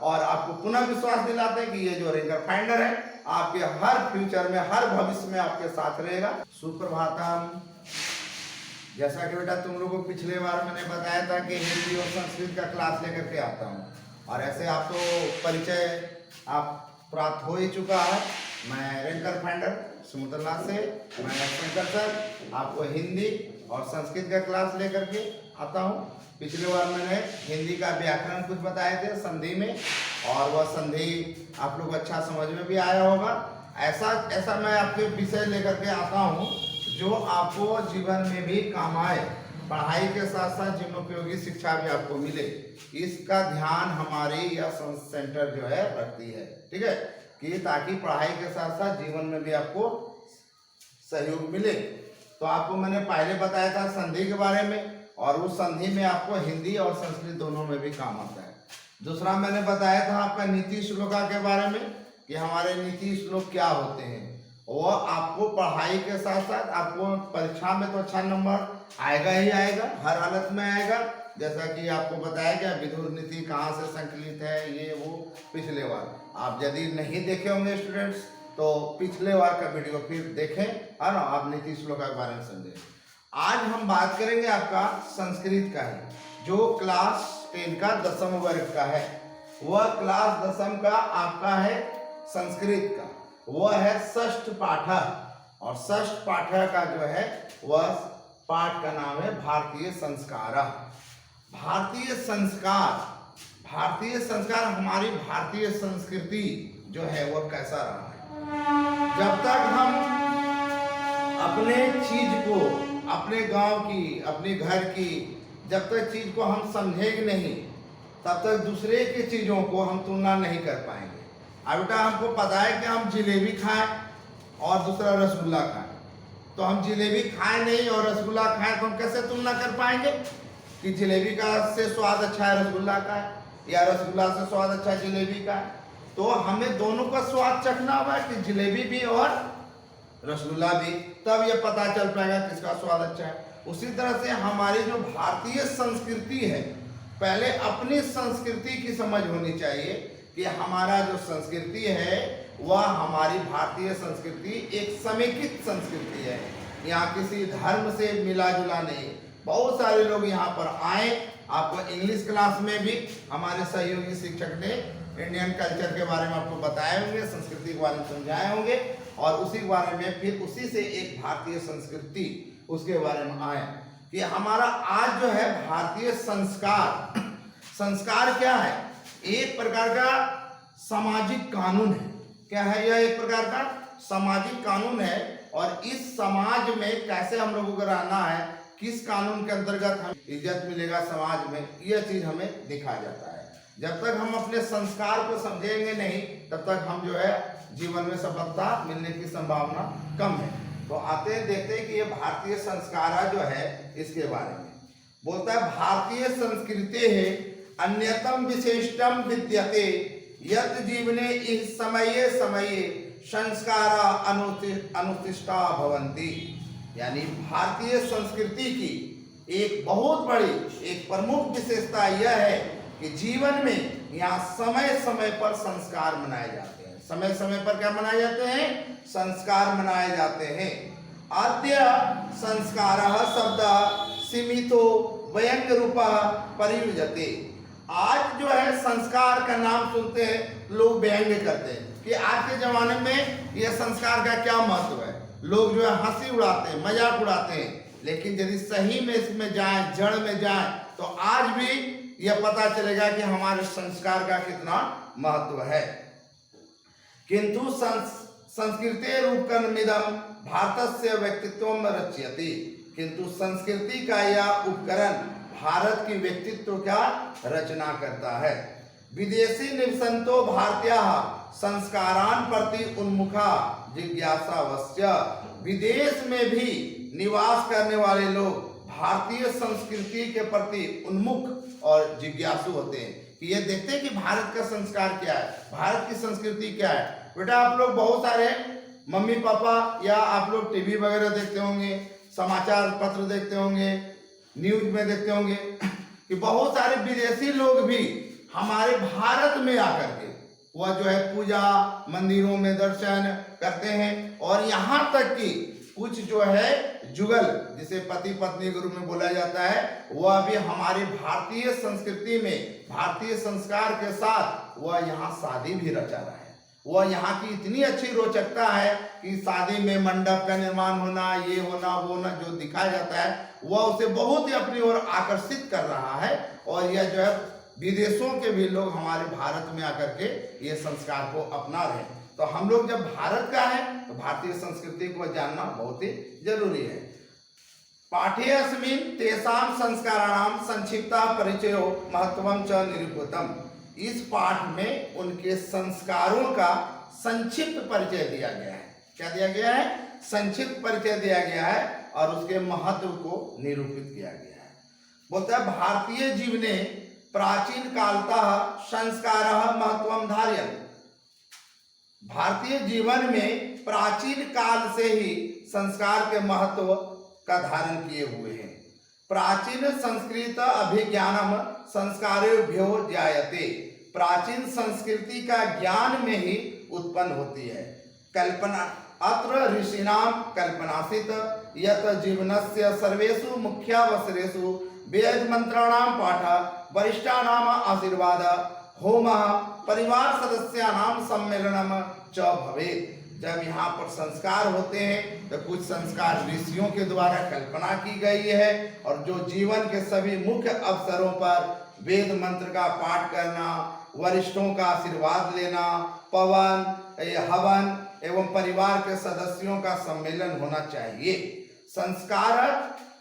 और आपको पुनः विश्वास दिलाते हैं कि ये जो रिंगर फाइंडर है आपके हर फ्यूचर में, हर भविष्य में आपके साथ रहेगा। सुप्रभातम। जैसा कि बेटा तुम लोगों को पिछले बार मैंने बताया था कि हिंदी और संस्कृत का क्लास लेकर के आता हूँ, और ऐसे आप तो परिचय आप प्राप्त हो ही चुका है। मैं रिंगर फाइंडर समुद्रनाथ से, मैं शंकर सर आपको हिंदी और संस्कृत का क्लास लेकर के आता हूँ। पिछले बार मैंने हिंदी का व्याकरण कुछ बताए थे संधि में, और वह संधि आप लोग अच्छा समझ में भी आया होगा। ऐसा मैं आपके विषय लेकर के आता हूँ जो आपको जीवन में भी काम आए, पढ़ाई के साथ साथ जीवनोपयोगी शिक्षा भी आपको मिले। इसका ध्यान हमारी यह सेंटर जो है रखती है, ठीक है, कि ताकि पढ़ाई के साथ साथ जीवन में भी आपको सहयोग मिले। तो आपको मैंने पहले बताया था संधि के बारे में, और उस संधि में आपको हिंदी और संस्कृत दोनों में भी काम आता है। दूसरा मैंने बताया था आपका नीति श्लोका के बारे में, कि हमारे नीति श्लोक क्या होते हैं। वो आपको पढ़ाई के साथ साथ आपको परीक्षा में तो अच्छा नंबर आएगा ही आएगा, हर हालत में आएगा। जैसा कि आपको बताया गया विदुर नीति कहाँ से संकलित है, ये वो पिछले बार आप यदि नहीं देखे होंगे स्टूडेंट्स तो पिछले बार का वीडियो फिर देखें, है ना, आप नीति श्लोका के बारे में समझें। आज हम बात करेंगे आपका संस्कृत का है, जो क्लास 10 का 10वीं वर्ग का है। वह क्लास 10वीं का आपका है संस्कृत का, वह है षष्ठ पाठ, और षष्ठ पाठ का जो है वह पाठ का नाम है भारतीय संस्कार। भारतीय संस्कार, भारतीय संस्कार हमारी भारतीय संस्कृति जो है वह कैसा रहा है। जब तक हम अपने चीज को, अपने गांव की, अपने घर की जब तक चीज को हम समझेंगे नहीं, तब तक दूसरे की चीजों को हम तुलना नहीं कर पाएंगे। अब बेटा हमको पता है कि हम जिलेबी खाएं और दूसरा रसगुल्ला खाएं, तो हम जिलेबी खाएं नहीं और रसगुल्ला खाएं तो हम कैसे तुलना कर पाएंगे कि जिलेबी का से स्वाद अच्छा है रसगुल्ला का है, या रसगुल्ला से स्वाद अच्छा है जिलेबी का है। तो हमें दोनों का स्वाद चखना होगा कि जिलेबी भी और रसगुल्ला भी, तब ये पता चल पाएगा किसका स्वाद अच्छा है। उसी तरह से हमारी जो भारतीय संस्कृति है, पहले अपनी संस्कृति की समझ होनी चाहिए कि हमारा जो संस्कृति है वह हमारी भारतीय संस्कृति एक समेकित संस्कृति है। यहाँ किसी धर्म से मिला जुला नहीं। बहुत सारे लोग यहाँ पर आए, आपको इंग्लिश क्लास में भी हमारे सहयोगी शिक्षक ने इंडियन कल्चर के बारे में आपको बताए होंगे, संस्कृति के बारे में समझाए होंगे, और उसी के बारे में फिर उसी से एक भारतीय संस्कृति उसके बारे में आए कि हमारा आज जो है भारतीय संस्कार, संस्कार क्या है, एक प्रकार का सामाजिक कानून है। क्या है यह? एक प्रकार का सामाजिक कानून है, और इस समाज में कैसे हम लोगों को रहना है, किस कानून के अंतर्गत हम इज्जत मिलेगा समाज में, यह चीज हमें दिखाया जाता है। जब तक हम अपने संस्कार को समझेंगे नहीं, तब तक हम जो है जीवन में सफलता मिलने की संभावना कम है। तो आते हैं देखते हैं कि ये भारतीय संस्कार जो है इसके बारे में बोलता है। भारतीय संस्कृति है अन्यतम विशिष्टम विद्यते यत् जीवने इस समये समये संस्कार अनुतिष्ठा भवन्ति। यानी भारतीय संस्कृति की एक बहुत बड़ी, एक प्रमुख विशेषता यह है कि जीवन में यहाँ समय समय पर संस्कार मनाए जाते हैं। समय समय पर क्या मनाए जाते हैं? संस्कार मनाए जाते हैं। अद्य संस्कारः शब्द सीमितो व्यंग्य रूपा परियुज्यते। आज जो है संस्कार का नाम सुनते हैं लोग व्यंग्य करते हैं कि आज के जमाने में यह संस्कार का क्या महत्व है। लोग जो है हंसी उड़ाते हैं, मजाक उड़ाते हैं, लेकिन यदि सही में इसमें जाए, जड़ में जाए, तो आज भी यह पता चलेगा कि हमारे संस्कार का कितना महत्व है। किंतु संस्कृते रूपकर्मिदम भारतस्य व्यक्तित्वम रचयति। किंतु संस्कृति का यह उपकरण भारत की व्यक्तित्व का रचना करता है। विदेशी निवसंतो भारतीयः संस्कारान प्रति उन्मुखा जिज्ञासावश्य। विदेश में भी निवास करने वाले लोग भारतीय संस्कृति के प्रति उन्मुख और जिज्ञासु होते हैं कि ये देखते हैं कि भारत का संस्कार क्या है, भारत की संस्कृति क्या है। बेटा आप लोग बहुत सारे मम्मी पापा या आप लोग टीवी वगैरह देखते होंगे, समाचार पत्र देखते होंगे, न्यूज में देखते होंगे कि बहुत सारे विदेशी लोग भी हमारे भारत में आकर के वह जो है पूजा मंदिरों में दर्शन करते हैं। और यहाँ तक कि कुछ जो है जुगल, जिसे पति पत्नी के रूप में बोला जाता है, वह भी हमारी भारतीय संस्कृति में भारतीय संस्कार के साथ वह यहाँ शादी भी रचा रहा है। वह यहाँ की इतनी अच्छी रोचकता है कि शादी में मंडप का निर्माण होना, ये होना वो होना जो दिखाया जाता है, वह उसे बहुत ही अपनी ओर आकर्षित कर रहा है। और यह जो है विदेशों के भी लोग हमारे भारत में आकर के ये संस्कार को अपना रहे हैं। तो हम लोग जब भारत का है तो भारतीय संस्कृति को जानना बहुत ही जरूरी है। पाठ्येऽस्मिन् तेषां संस्काराणां संक्षिप्ता परिचयो महत्वं च निरूपितम्। इस पाठ में उनके संस्कारों का संक्षिप्त परिचय दिया गया है। क्या दिया गया है? संक्षिप्त परिचय दिया गया है और उसके महत्व को निरूपित किया गया है। बोलता है भारतीय जीवने प्राचीन कालतः संस्कारः महत्वं धारयन्। भारतीय जीवन में प्राचीन काल से ही संस्कार के महत्व का धारण किए हुए हैं। प्राचीन संस्कृत अभिज्ञानम संस्कारेभ्यो जायते। प्राचीन संस्कृति का ज्ञान में ही उत्पन्न होती है। कल्पना अत्र ऋषीणां कल्पनासित यत जीवनस्य सर्वेषु मुख्यावसरेषु वेद मंत्राणां पाठ, वरिष्ठानां आशीर्वाद, होमः, परिवार सदस्यानां सम्मेलनम च भवेत्। जब यहाँ पर संस्कार होते हैं तो कुछ संस्कार ऋषियों के द्वारा कल्पना की गई है और जो जीवन के सभी मुख्य अवसरों पर वेद मंत्र का पाठ करना, वरिष्ठों का आशीर्वाद लेना, पवन हवन एवं परिवार के सदस्यों का सम्मेलन होना चाहिए। संस्कार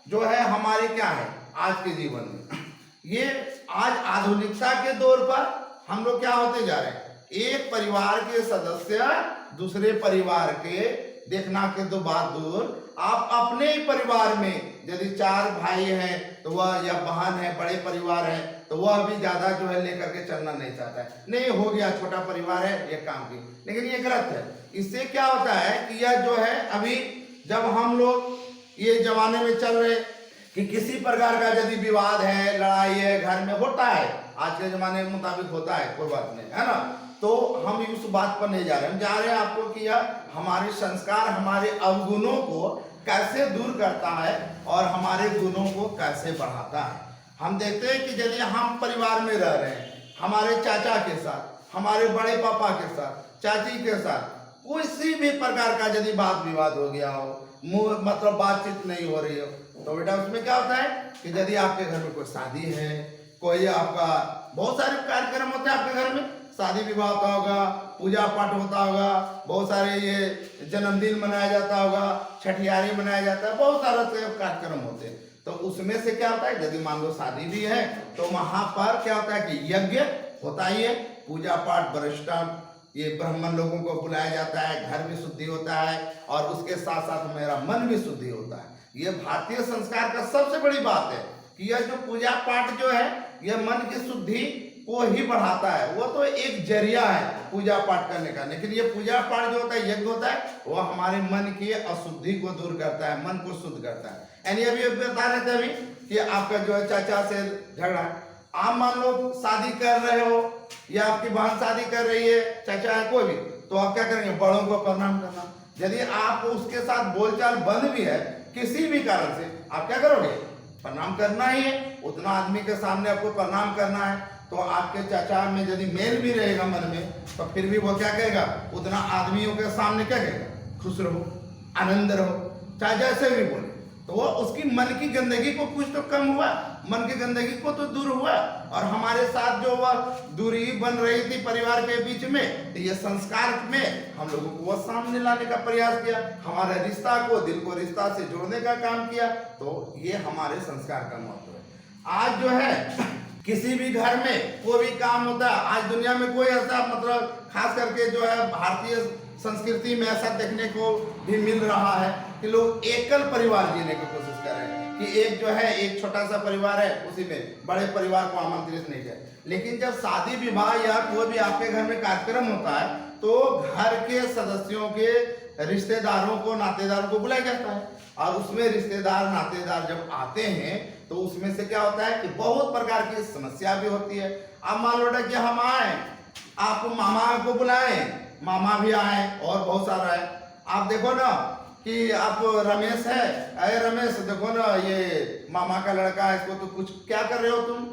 जो है हमारे क्या है आज के जीवन में, ये आज आधुनिकता के दौर पर हम लोग क्या होते जा रहे हैं, एक परिवार के सदस्य दूसरे परिवार के देखना के तो बात दूर, आप अपने ही परिवार में यदि 4 भाई हैं तो वह या बहन है, बड़े परिवार है तो वह भी ज्यादा जो है लेकर के चलना नहीं चाहता है। नहीं हो गया छोटा परिवार है ये काम की, लेकिन ये गलत है। इससे क्या होता है कि यह जो है अभी जब हम लोग ये जमाने में चल रहे कि किसी प्रकार का यदि विवाद है, लड़ाई है, घर में होता है, आज के जमाने के मुताबिक होता है, कोई बात नहीं है ना, तो हम उस बात पर नहीं जा रहे। हम जा रहे हैं आपको कि यह हमारे संस्कार हमारे अवगुणों को कैसे दूर करता है और हमारे गुणों को कैसे बढ़ाता है। हम देखते हैं कि यदि हम परिवार में रह रहे हैं, हमारे चाचा के साथ, हमारे बड़े पापा के साथ, चाची के साथ किसी भी प्रकार का यदि वाद विवाद हो गया हो, मतलब बातचीत नहीं हो रही हो, तो बेटा उसमें क्या होता है कि यदि आपके घर में कोई शादी है, कोई आपका बहुत सारे कार्यक्रम होते हैं आपके घर में, शादी विवाह होता होगा, पूजा पाठ होता होगा, बहुत सारे ये जन्मदिन मनाया जाता होगा, छठियारी मनाया जाता है, बहुत सारे कार्यक्रम होते हैं। तो उसमें से क्या होता है, यदि मान लो शादी भी है तो वहां पर क्या होता है कि यज्ञ होता ही है, पूजा पाठ, वरिष्ठ ये ब्राह्मण लोगों को बुलाया जाता है, घर भी शुद्धि होता है और उसके साथ साथ मेरा मन भी शुद्धि होता है। ये भारतीय संस्कार का सबसे बड़ी बात है कि यह जो पूजा पाठ जो है यह मन की शुद्धि को ही बढ़ाता है। वो तो एक जरिया है पूजा पाठ करने का, लेकिन ये पूजा पाठ जो होता है, यज्ञ होता है, वो हमारे मन की अशुद्धि को दूर करता है, मन को शुद्ध करता है। यानी अभी बता रहे थे अभी कि आपका जो है चाचा से झगड़ा, आप मान लो शादी कर रहे हो या आपकी बहन शादी कर रही है, चाचा है कोई भी, तो आप क्या करेंगे, बड़ों को प्रणाम करना। यदि आप उसके साथ बोलचाल बंद भी है किसी भी कारण से, आप क्या करोगे, प्रणाम करना ही है, उतना आदमी के सामने आपको प्रणाम करना है। तो आपके चाचा में यदि मेल भी रहेगा मन में, तो फिर भी वो क्या कहेगा, उतना आदमियों के सामने क्या कहेगा, खुश रहो, आनंद रहो, चाहे जैसे भी बोले, तो वो उसकी मन की गंदगी को कुछ तो कम हुआ, मन की गंदगी को तो दूर हुआ। और हमारे साथ जो वह दूरी बन रही थी परिवार के बीच में, तो ये संस्कार में हम लोगों को वह सामने लाने का प्रयास किया, हमारे रिश्ता को, दिल को रिश्ता से जोड़ने का काम किया। तो ये हमारे संस्कार का महत्व है। आज जो है किसी भी घर में कोई भी काम होता है, आज दुनिया में कोई ऐसा मतलब खास करके जो है भारतीय संस्कृति में ऐसा देखने को भी मिल रहा है कि लोग एकल परिवार जीने की कोशिश कर रहे हैं कि एक जो है एक छोटा सा परिवार है, उसी में बड़े परिवार को आमंत्रित नहीं किया। लेकिन जब शादी विवाह या कोई भी आपके घर में कार्यक्रम होता है तो घर के सदस्यों के रिश्तेदारों को, नातेदारों को बुलाया जाता है और उसमें रिश्तेदार नातेदार जब आते हैं तो उसमें से क्या होता है कि बहुत प्रकार की समस्या भी होती है। अब मान लो कि हम आए, आप मामा को बुलाएं, मामा भी आए और बहुत सारा है। आप देखो ना कि आप रमेश है, अरे रमेश देखो ना ये मामा का लड़का है, इसको तो कुछ क्या कर रहे हो तुम?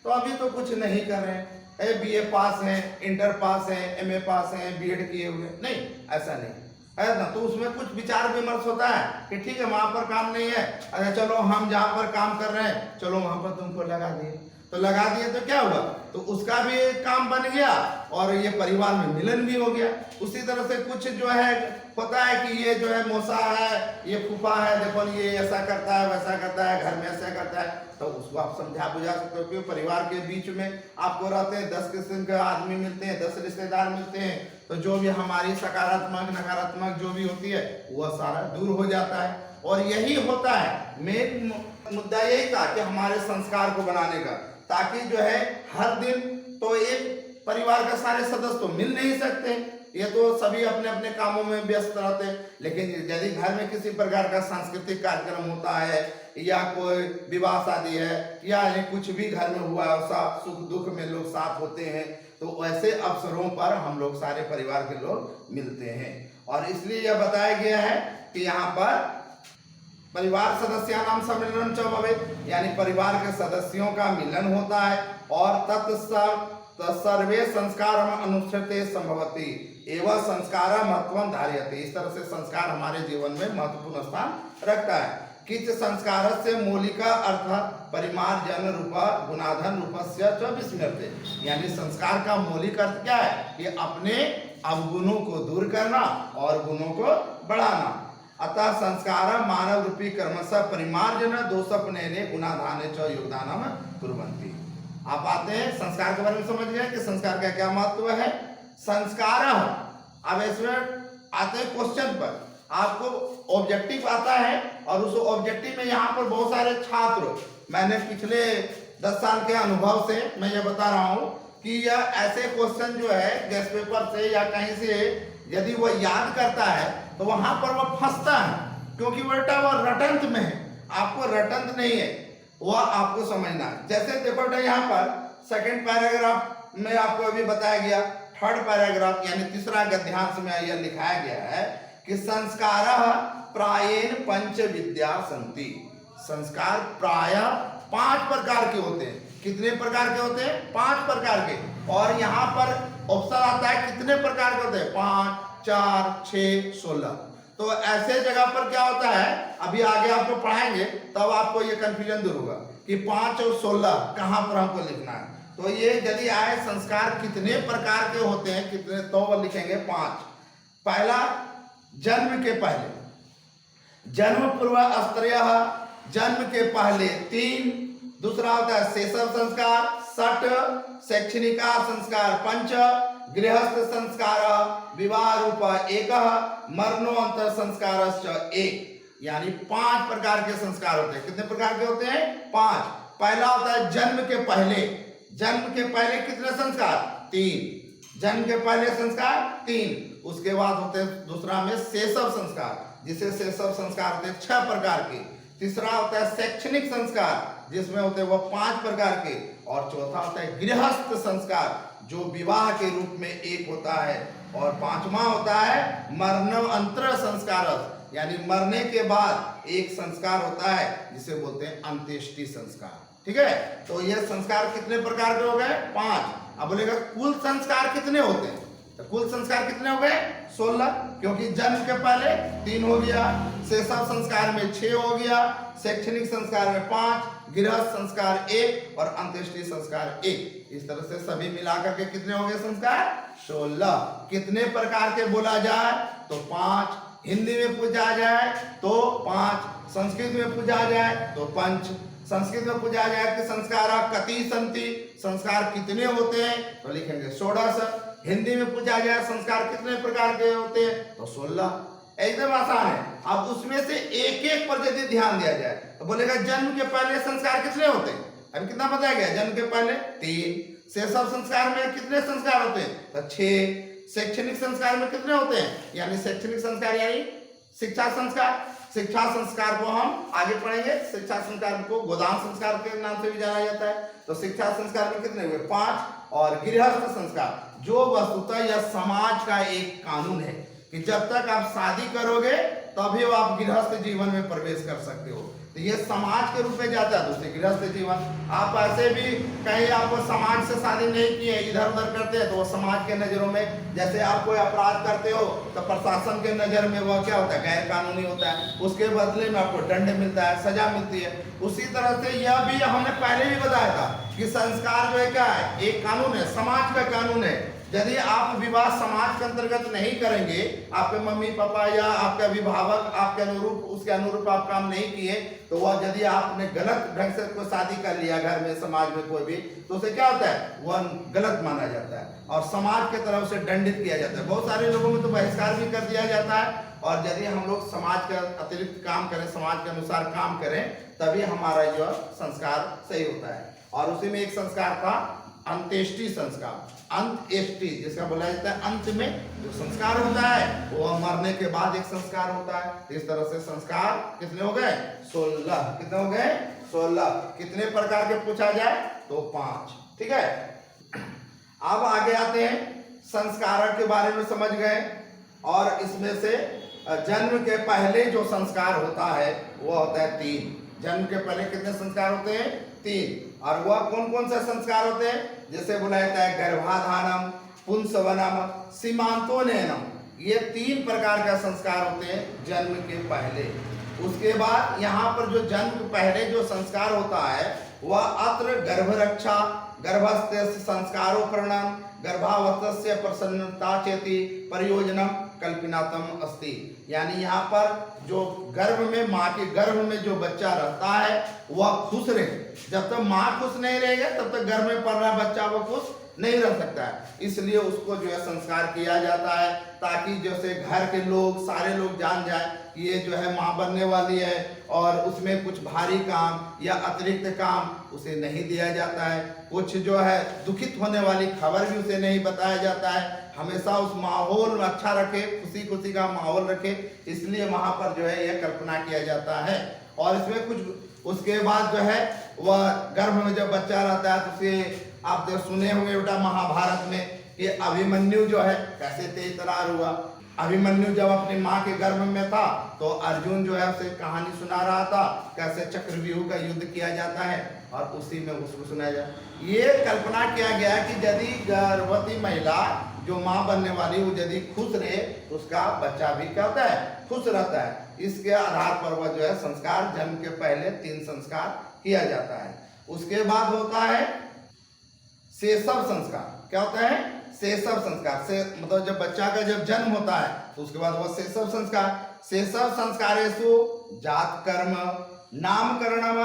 तो अभी तो कुछ नहीं कर रहे हैं, बीए पास है, इंटर पास है, एमए पास है, बीएड किए हुए, नहीं ऐसा नहीं है ना। तो उसमें कुछ विचार विमर्श होता है कि ठीक है वहां पर काम नहीं है, अच्छा चलो हम जहाँ पर काम कर रहे हैं चलो वहां पर तुमको लगा दिए, तो लगा दिए तो क्या हुआ, तो उसका भी काम बन गया और ये परिवार में मिलन भी हो गया। उसी तरह से कुछ जो है होता है कि ये जो है मौसा है, ये फूफा है, देखो ये ऐसा करता है वैसा करता है, घर में ऐसा करता है, तो उसको आप समझा बुझा सकते हो कि परिवार के बीच में आपको रहते हैं 10 किस्म के आदमी मिलते हैं, 10 रिश्तेदार मिलते हैं, तो जो भी हमारी सकारात्मक नकारात्मक जो भी होती है वह सारा दूर हो जाता है। और यही होता है मेन मुद्दा, यही था कि हमारे संस्कार को बनाने का, ताकि जो है हर दिन तो एक परिवार का सारे सदस्य तो मिल नहीं सकते, ये तो सभी अपने अपने कामों में व्यस्त रहते हैं, लेकिन यदि घर में किसी प्रकार का सांस्कृतिक कार्यक्रम होता है या कोई विवाह शादी है या कुछ भी घर में हुआ है, सुख दुख में लोग साथ होते हैं, तो ऐसे अवसरों पर हम लोग सारे परिवार के लोग मिलते हैं। और इसलिए यह बताया गया है कि यहाँ पर परिवार सदस्य नाम सम्मिलन च भवेत्, यानी परिवार के सदस्यों का मिलन होता है और सर्वे संस्कार अनुसृते संभवति एवं संस्कार महत्वं धार्यते। इस तरह से संस्कार हमारे जीवन में महत्वपूर्ण स्थान रखता है। किच संस्कार से मौलिक अर्थ परिमार्जन रूप गुणाधन रूपस्य च विस्मृते, यानी संस्कार का मौलिक अर्थ क्या है कि अपने अवगुणों को दूर करना और गुणों को बढ़ाना। अतः संस्कार मानव रूपी कर्मश परिमार्जन दोषपनेने गुणाधाने च योगदानम कुर्वन्ति। आप आते हैं संस्कार के बारे में समझ गए कि संस्कार का क्या महत्व है। संस्कार, अब इसमें आते हैं क्वेश्चन पर, आपको ऑब्जेक्टिव आता है और उस ऑब्जेक्टिव में यहाँ पर बहुत सारे छात्र, मैंने पिछले 10 साल के अनुभव से मैं ये बता रहा हूँ कि यह ऐसे क्वेश्चन जो है गेस्ट पेपर से या कहीं से यदि वो याद करता है तो वहां पर वो फंसता है, क्योंकि बेटा वो रटंत में है, आपको रटंत नहीं है, वह आपको समझना है। जैसे देखो बेटा यहाँ पर सेकंड पैराग्राफ में आपको अभी बताया गया, थर्ड पैराग्राफ यानी तीसरा गद्यांश में यह लिखाया गया है कि संस्कार प्रायेण पंच विद्या संति। संस्कार प्राय 5 प्रकार के होते हैं। कितने प्रकार के होते हैं? 5 प्रकार के। और यहाँ पर ऑप्शन आता है कितने प्रकार के होते हैं? 5, 4, 6, 16। तो ऐसे जगह पर क्या होता है, अभी आगे आपको पढ़ाएंगे तब आपको ये कंफ्यूजन दूर होगा कि 5 और 16 कहाँ पर हमको लिखना है। तो ये यदि आए संस्कार कितने प्रकार के होते हैं, कितने, तो वो लिखेंगे 5। पहला जन्म के पहले, जन्म पूर्व अस्त्रीय, जन्म के पहले 3। दूसरा होता है शैशव संस्कार 6, शैक्षणिक संस्कार 5, गृहस्थ संस्कार विवाह रूप 1, मरणोत्तर संस्कार 1। यानी 5 प्रकार के संस्कार होते हैं। कितने प्रकार के होते हैं? 5। पहला होता है जन्म के पहले। जन्म के पहले कितने संस्कार? 3। जन्म के पहले संस्कार 3। उसके बाद होते हैं दूसरा में शैशव संस्कार, जिसे शैशव संस्कार होते हैं 6 प्रकार के। तीसरा होता है शैक्षणिक संस्कार, जिसमें होते हैं वो 5 प्रकार के। और चौथा होता है गृहस्थ संस्कार, जो विवाह के रूप में 1 होता है। और 5वां होता है मरणोत्तर संस्कार, यानी मरने के बाद एक संस्कार होता है जिसे बोलते हैं अंत्येष्टि संस्कार। ठीक है, तो ये संस्कार कितने प्रकार के हो गए? 5। अब बोलेगा कुल संस्कार कितने होते हैं? तो कुल संस्कार कितने हो गए? 16, क्योंकि जन्म के पहले 3 हो गया, शैशव संस्कार में 6 हो गया, शैक्षणिक संस्कार में 5, गृहस्थ संस्कार 1 और अंत्येष्टि संस्कार 1। इस तरह से सभी मिलाकर के कितने हो गए संस्कार? 16। कितने प्रकार के बोला जाए तो 5, हिंदी में पूछा जाए तो 5, संस्कृत में पूछा जाए तो 5। संस्कृत में पूछा जाए कि संस्कार कति संति, संस्कार कितने होते हैं, तो लिखेंगे 16। हिंदी में पूछा जाए संस्कार कितने प्रकार के होते हैं, तो 16। एकदम आसान है। अब उसमें से एक एक पर यदि ध्यान दिया जाए तो बोलेगा जन्म के पहले संस्कार कितने होते हैं? अभी कितना बताया गया? जन्म के पहले 3। शैशव संस्कार में कितने संस्कार होते हैं? तो 6। शैक्षणिक संस्कार में कितने होते हैं? यानी शैक्षणिक संस्कार यानी शिक्षा संस्कार, शिक्षा संस्कार को हम आगे पढ़ेंगे। शिक्षा संस्कार को गोदान संस्कार के नाम से भी जाना जाता है। तो शिक्षा संस्कार में कितने हुए? 5। और गृहस्थ संस्कार जो वस्तुतः यह समाज का एक कानून है कि जब तक आप शादी करोगे तभी आप गृहस्थ जीवन में प्रवेश कर सकते हो। तो ये समाज के रूप में जाता है। दूसरे गृहस्थ जीवन आप ऐसे भी कहीं आपको समाज से शादी नहीं की है, इधर उधर करते हैं, तो वो समाज के नजरों में, जैसे आप कोई अपराध करते हो तो प्रशासन के नजर में वह क्या होता है? गैर कानूनी होता है। उसके बदले में आपको दंड मिलता है, सजा मिलती है। उसी तरह से यह भी हमने पहले भी बताया था कि संस्कार जो है क्या है? एक कानून है, समाज का कानून है। यदि आप विवाह समाज के अंतर्गत नहीं करेंगे, आपके मम्मी पापा या आपके अभिभावक आपके अनुरूप उसके अनुरूप आप काम नहीं किए, तो वह यदि आपने गलत ढंग से कोई शादी कर लिया घर में, समाज में कोई भी, तो उसे क्या होता है? वह गलत माना जाता है और समाज के तरफ से दंडित किया जाता है। बहुत सारे लोगों में तो बहिष्कार भी कर दिया जाता है। और यदि हम लोग समाज के अतिरिक्त काम करें, समाज के अनुसार काम करें, तभी हमारा जो संस्कार सही होता है। और उसी में एक संस्कार था अंत्येष्टि संस्कार, अंत्येष्टि जिसका बोला जाता है अंत में जो संस्कार होता है वो मरने के बाद एक संस्कार होता है। इस तरह से संस्कार कितने हो गए? 16। कितने हो गए? 16। कितने प्रकार के पूछा जाए तो 5। ठीक है, अब आगे आते हैं। संस्कारण के बारे में समझ गए और इसमें से जन्म के पहले जो संस्कार होता है वो होता है 3। जन्म के पहले कितने संस्कार होते हैं? 3। और वह कौन कौन से संस्कार होते हैं? जैसे बुलाया जाता है गर्भाधानम, पुंसवनम, सीमांतोनयनम। ये 3 प्रकार का संस्कार होते हैं जन्म के पहले। उसके बाद यहाँ पर जो जन्म के पहले जो संस्कार होता है वह अत्र गर्भरक्षा, गर्भस्थ संस्कारोपरणम, गर्भावस्थस्य प्रसन्नता चेति परियोजनम कल्पनातम अस्ति। यानी यहाँ पर जो गर्भ में, माँ के गर्भ में जो बच्चा रहता है वह खुश रहे। जब तक माँ खुश नहीं रहेगा तब तक गर्भ में पल रहा बच्चा वो खुश नहीं रह सकता है। इसलिए उसको जो है संस्कार किया जाता है ताकि जैसे घर के लोग, सारे लोग जान जाए कि ये जो है माँ बनने वाली है और उसमें कुछ भारी काम या अतिरिक्त काम उसे नहीं दिया जाता है। कुछ जो है दुखित होने वाली खबर भी उसे नहीं बताया जाता है। हमेशा उस माहौल में अच्छा रखे, खुशी खुशी का माहौल रखे, इसलिए वहाँ पर जो है यह कल्पना किया जाता है। और इसमें कुछ उसके बाद जो है वह गर्भ में जब बच्चा रहता है तो उसे आप जो सुने होंगे बेटा महाभारत में कि अभिमन्यु जो है कैसे तेज तरार हुआ। अभिमन्यु जब अपनी माँ के गर्भ में था तो अर्जुन जो है उसे कहानी सुना रहा था कैसे चक्रव्यूह का युद्ध किया जाता है और उसी में उसको सुनाया जाए। ये कल्पना किया गया कि यदि गर्भवती महिला जो माँ बनने वाली वो यदि खुश रहे तो उसका बच्चा भी क्या होता है? खुश रहता है। इसके आधार पर वह जो है संस्कार जन्म के पहले 3 संस्कार किया जाता है। उसके बाद होता है शैशव संस्कार। क्या होता है? शैशव संस्कार से मतलब जब बच्चा का जब जन्म होता है तो उसके बाद वह शैशव संस्कार। शैशव संस्कारेषु जात कर्म, नामकरणम,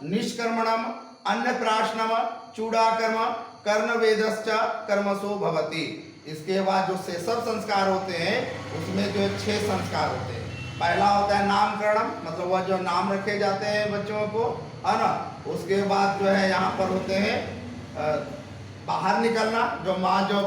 निष्कर्मणम, अन्नप्राशनम, चूड़ाकर्म, कर्णवेदश्च कर्मसु भवति। इसके बाद जो शैशव संस्कार होते हैं उसमें जो 6 संस्कार होते हैं। पहला होता है नामकरणम, मतलब वह जो नाम रखे जाते हैं बच्चों को, है ना। उसके बाद जो है यहाँ पर होते हैं बाहर निकलना। जो माँ जो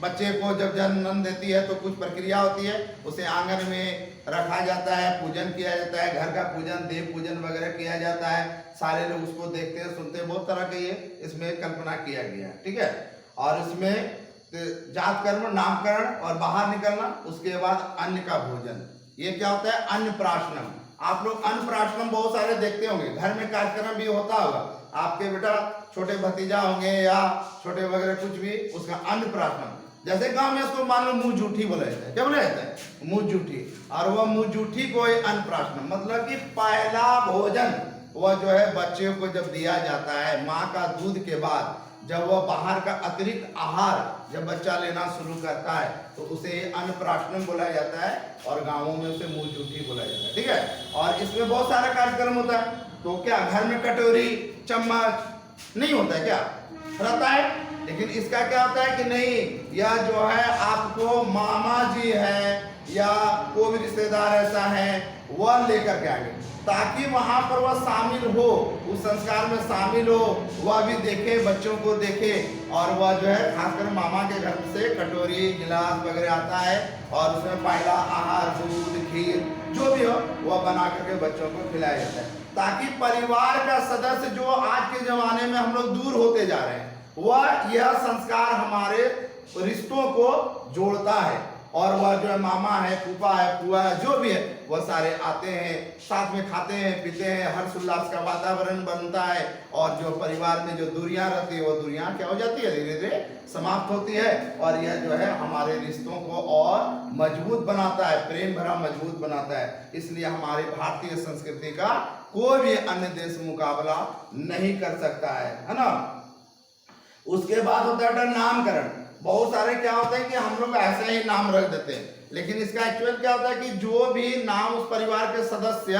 बच्चे को जब जन्म देती है तो कुछ प्रक्रिया होती है, उसे आंगन में रखा जाता है, पूजन किया जाता है, घर का पूजन, देव पूजन वगैरह किया जाता है। सारे लोग उसको देखते हैं, सुनते हैं, बहुत तरह के ये इसमें कल्पना किया गया है। ठीक है, और इसमें जात कर्म, नामकरण और बाहर निकलना। उसके बाद अन्न का भोजन, ये क्या होता है? अन्नप्राशनम। आप लोग अन्नप्राशनम बहुत सारे देखते होंगे, घर में कार्यक्रम भी होता होगा। आपके बेटा छोटे भतीजा होंगे या छोटे वगैरह कुछ भी, उसका अन्नप्राशनम। जैसे गांव में उसको मान लो मुंह जूठी बोला जाता है। क्या बोला जाता है? मुंह जूठी। और वह मुंह जूठी को अन्नप्राशनम मतलब कि पहला भोजन वह जो है बच्चे को जब दिया जाता है माँ का दूध के बाद, जब वह बाहर का अतिरिक्त आहार जब बच्चा लेना शुरू करता है तो उसे अन्नप्राशनम बोला जाता है और गांवों में उसे मुंह जूठी बोला जाता है। ठीक है, और इसमें बहुत सारा कार्यक्रम होता है। तो क्या घर में कटोरी चम्मच नहीं होता है? क्या रहता है? लेकिन इसका क्या होता है कि नहीं, यह जो है आपको मामा जी है या कोई भी रिश्तेदार ऐसा है वह लेकर के आएंगे, ताकि वहां पर वह शामिल हो, उस संस्कार में शामिल हो, वह भी देखे, बच्चों को देखे। और वह जो है खासकर मामा के घर से कटोरी गिलास वगैरह आता है और उसमें पहला आहार, दूध, खीर जो भी हो वह बना करके बच्चों को खिलाया जाता है, ताकि परिवार का सदस्य जो आज के जमाने में हम लोग दूर होते जा रहे हैं, वह यह संस्कार हमारे रिश्तों को जोड़ता है। और वह जो है मामा है, फूफा है, बुआ है, जो भी है वह सारे आते हैं, साथ में खाते हैं, पीते हैं, हर्ष उल्लास का वातावरण बनता है। और जो परिवार में जो दूरियां रहती है वो दूरियां क्या हो जाती है, धीरे धीरे समाप्त होती है। और यह जो है हमारे रिश्तों को और मजबूत बनाता है, प्रेम भरा मजबूत बनाता है। इसलिए हमारी भारतीय संस्कृति का कोई भी अन्य देश मुकाबला नहीं कर सकता है ना। उसके बाद होता है नामकरण। बहुत सारे क्या होते हैं कि हम लोग ऐसे ही नाम रख देते हैं, लेकिन इसका एक्चुअल क्या होता है कि जो भी नाम उस परिवार के सदस्य,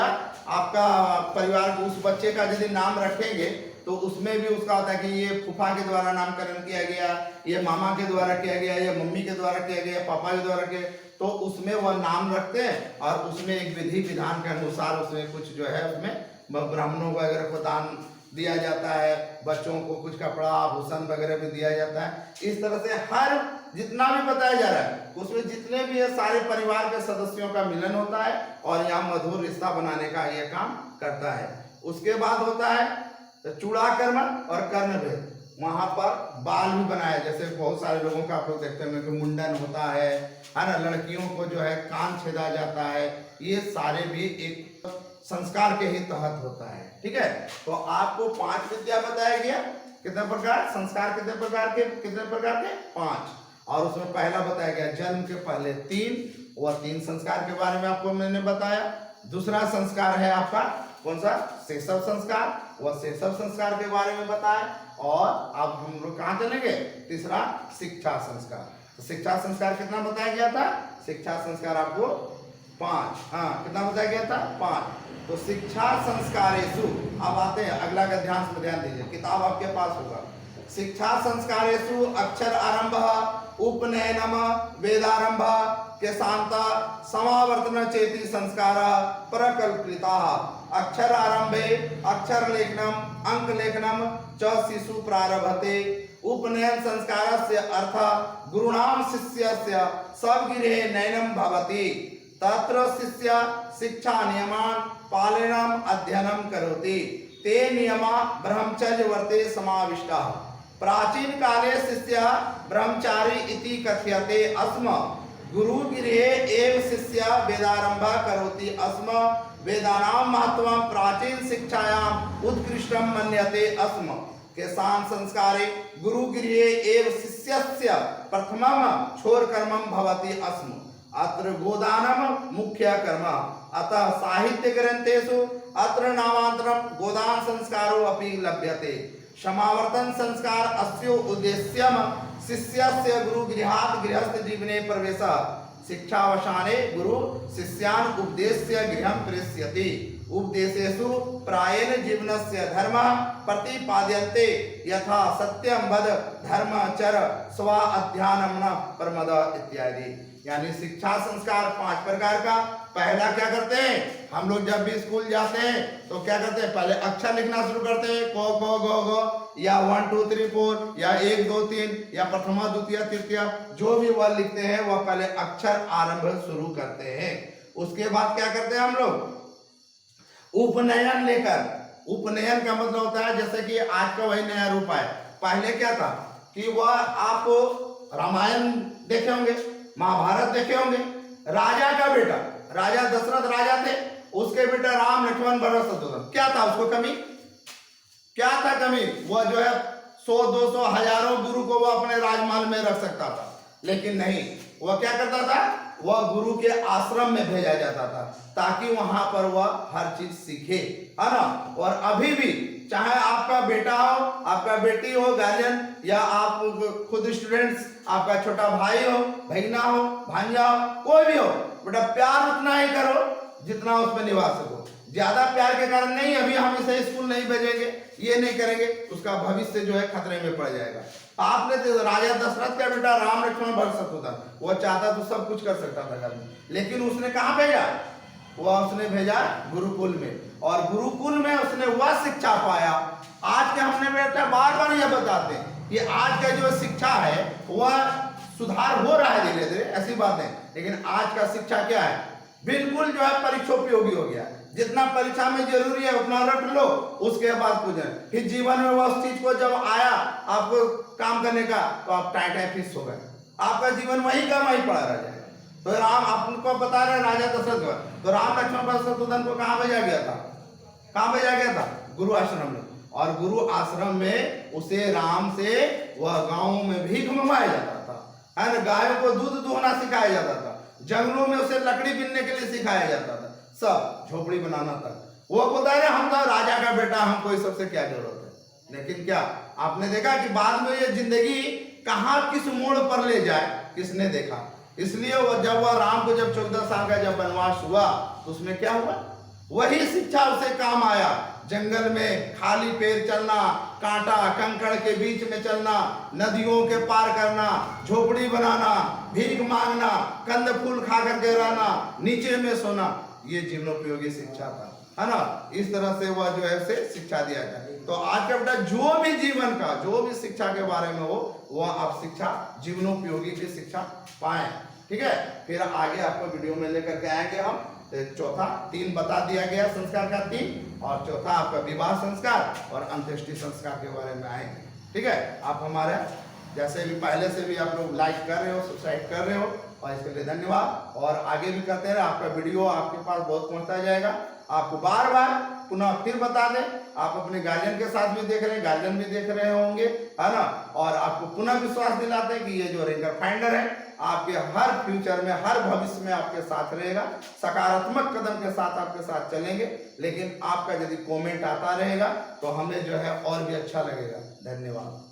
आपका परिवार को उस बच्चे का यदि नाम रखेंगे तो उसमें भी उसका होता है कि ये फूफा के द्वारा नामकरण किया गया, ये मामा के द्वारा किया गया, ये मम्मी के द्वारा किया गया, पापा के द्वारा किया, तो उसमें वह नाम रखते हैं। और उसमें एक विधि विधान के अनुसार उसमें कुछ जो है उसमें ब्राह्मणों वगैरह को दान दिया जाता है, बच्चों को कुछ कपड़ा आभूषण वगैरह भी दिया जाता है। इस तरह से हर जितना भी बताया जा रहा है उसमें जितने भी है सारे परिवार के सदस्यों का मिलन होता है और यहाँ मधुर रिश्ता बनाने का यह काम करता है। उसके बाद होता है चूड़ाकर्मण और कर्णभेद। वहां पर बाल भी बनाया, जैसे बहुत सारे लोगों का आप लोग देखते हैं कि मुंडन होता है ना, लड़कियों को जो है कान छेदा जाता है, ये सारे भी एक संस्कार के ही तहत होता है। ठीक है, तो आपको 5 विद्या बताया गया, कितने प्रकार संस्कार, कितने प्रकार के 5। और उसमें पहला बताया गया जन्म के पहले 3, वह 3 संस्कार के बारे में आपको मैंने बताया। दूसरा संस्कार है आपका कौन सा, शैशव संस्कार, वह शैशव संस्कार के बारे में बताया। और अब हम लोग कहाँ चलेंगे, तीसरा शिक्षा संस्कार। तो शिक्षा संस्कार कितना बताया गया था, शिक्षा संस्कार आपको 5, हाँ कितना बताया गया था 5। तो शिक्षा संस्कारेषु, अब आते हैं अगला का ध्यान दीजिए, किताब आपके पास होगा। शिक्षा संस्कारेषु अक्षर आरंभ, उपनयनम, वेदारंभ के शांता, समावर्तन चेति संस्कार प्रकल्पिता। अक्षर आरंभे अक्षर लेखनम, अंक लेखनम च शिशु प्रारभते। उपनयन संस्कारस्य अर्थ गुरुणाम शिष्यस्य स्वगृहे नयनम भवति, तत्र शिष्य शिक्षा नियमान पालनम अध्ययनम करोति, ते नियमा ब्रह्मचर्य वर्ते समाविष्टा। प्राचीन काले शिष्य ब्रह्मचारी इति कथ्यते अस्म, गुरु गृहे एव शिष्य वेदारंभ करोति अस्म, वेदानां महत्वं प्राचीन शिक्षायां उत्कृष्टं मन्यते अस्म। केषां संस्कारे गुरु गृहे एव शिष्यस्य प्रथमं छोरकर्मं भवति अस्म, अत्र गोदानम मुख्य कर्म, अतः साहित्य ग्रंथेषु अत्र नामांतरम गोदान संस्कारो अपि लभ्यते। समावर्तन संस्कार अस्यो उद्देश्यम शिष्यस्य गुरु गृहात् गृहस्थ जीवने प्रवेशः, शिक्षावसाने गुरु शिष्यान् उपदेश्य गृहं प्रेष्यति। उपदेशेषु प्रायेण जीवनस्य धर्मः प्रतिपाद्यन्ते, यथा सत्यं वद धर्मचर स्वा अध्यानं न प्रमद इत्यादि। यानी शिक्षा संस्कार 5 प्रकार का। पहला क्या करते हैं हम लोग, जब भी स्कूल जाते हैं तो क्या करते हैं, पहले अक्षर लिखना शुरू करते हैं, को गो गो गो, या 1 2 3 4, या 1 2 3, या प्रथमा द्वितीय तृतीय, जो भी वह लिखते हैं वह पहले अक्षर आरंभ शुरू करते हैं। उसके बाद क्या करते हैं हम लोग, उपनयन लेकर। उपनयन का मतलब होता है जैसे कि आज का वही नया रूप है। पहले क्या था कि वह आप रामायण देखे होंगे, महाभारत देखे होंगे, राजा का बेटा, राजा दशरथ राजा थे, उसके बेटा राम लक्ष्मण भरत शत्रुघ्न, क्या था उसको कमी, क्या था कमी, वह जो है 100 200 हजारों गुरु को वह अपने राजमहल में रख सकता था, लेकिन नहीं, वह क्या करता था, वह गुरु के आश्रम में भेजा जाता था ताकि वहां पर वह हर चीज सीखे, है ना। और अभी भी चाहे आपका बेटा हो, आपका बेटी हो, गार्जियन, या आप खुद स्टूडेंट्स, आपका छोटा भाई हो, बहना हो, भांजा हो, कोई भी हो, बेटा प्यार उतना ही करो जितना उसमें निभा सको। ज्यादा प्यार के कारण नहीं, अभी हम इसे स्कूल नहीं भेजेंगे, ये नहीं करेंगे, उसका भविष्य जो है खतरे में पड़ जाएगा। आपने तो राजा दशरथ का बेटा राम लक्ष्मण भरत शत्रुघ्न, वो चाहता तो सब कुछ कर सकता था घर में, लेकिन उसने कहाँ भेजा, वह उसने भेजा गुरुकुल में, और गुरुकुल में उसने वह शिक्षा पाया। आज के हमने बेटा बार बार यह बताते हैं कि आज का जो शिक्षा है वह सुधार हो रहा है धीरे धीरे, ऐसी बात है, लेकिन आज का शिक्षा क्या है, बिल्कुल जो है परीक्षोपयोगी हो गया। जितना परीक्षा में जरूरी है उतना रट लो, उसके बाद कुछ नहीं। फिर जीवन में वह चीज को जब आया आपको काम करने का, तो आप टाइट फिक्स हो गए, आपका जीवन वही का वही पड़ा रह जाएगा। तो राम आपको बता रहे राजा दशरथ, तो राम लक्ष्मण भरत शत्रुघ्न को कहाँ भेजा गया था, कहाँ भेजा गया था, गुरु आश्रम में। और गुरु आश्रम में उसे राम से वह गांव में भीख मंगवाया जाता था, है ना, गायों को दूध दुहना सिखाया जाता था, जंगलों में उसे लकड़ी बीनने के लिए सिखाया जाता था, सब झोपड़ी बनाना तक। वो बता रहे हम तो राजा का बेटा, हमको इस सबसे क्या जरूरत है। लेकिन क्या आपने देखा कि बाद में ये जिंदगी कहाँ किस मोड़ पर ले जाए, किसने देखा। इसलिए वो जब वह राम को जब 14 साल का जब वनवास हुआ, तो उसमें क्या हुआ, वही शिक्षा उसे काम आया। जंगल में खाली पैर चलना, कांटा कंकड़ के बीच में चलना, नदियों के पार करना, झोपड़ी बनाना, भीख मांगना, कंद फूल खा करके रहना, नीचे में सोना, ये जीवनोपयोगी शिक्षा था, है ना। इस तरह से वह जो है उसे शिक्षा दिया जाए। तो आज का बेटा जो भी जीवन का जो भी शिक्षा के बारे में हो, वह आप शिक्षा जीवनोपयोगी की शिक्षा पाए, ठीक है। फिर आगे आपको वीडियो में लेकर के आएंगे हम। चौथा 3 बता दिया गया संस्कार का 3, और चौथा आपका विवाह संस्कार और अंत्येष्टि संस्कार के बारे में आएंगे, ठीक है। आप हमारे जैसे भी पहले से भी आप लोग लाइक कर रहे हो, सब्सक्राइब कर रहे हो, और इसके लिए धन्यवाद। और आगे भी करते रहे, आपका वीडियो आपके पास बहुत पहुंचता जाएगा। आपको बार बार पुनः फिर बता दें, आप अपने गार्जियन के साथ भी देख रहे हैं, गार्जियन भी देख रहे होंगे, है ना। और आपको पुनः विश्वास दिलाते हैं कि ये जो रेंजर फाइंडर है आपके हर फ्यूचर में, हर भविष्य में आपके साथ रहेगा, सकारात्मक कदम के साथ आपके साथ चलेंगे। लेकिन आपका यदि कमेंट आता रहेगा तो हमें जो है और भी अच्छा लगेगा। धन्यवाद।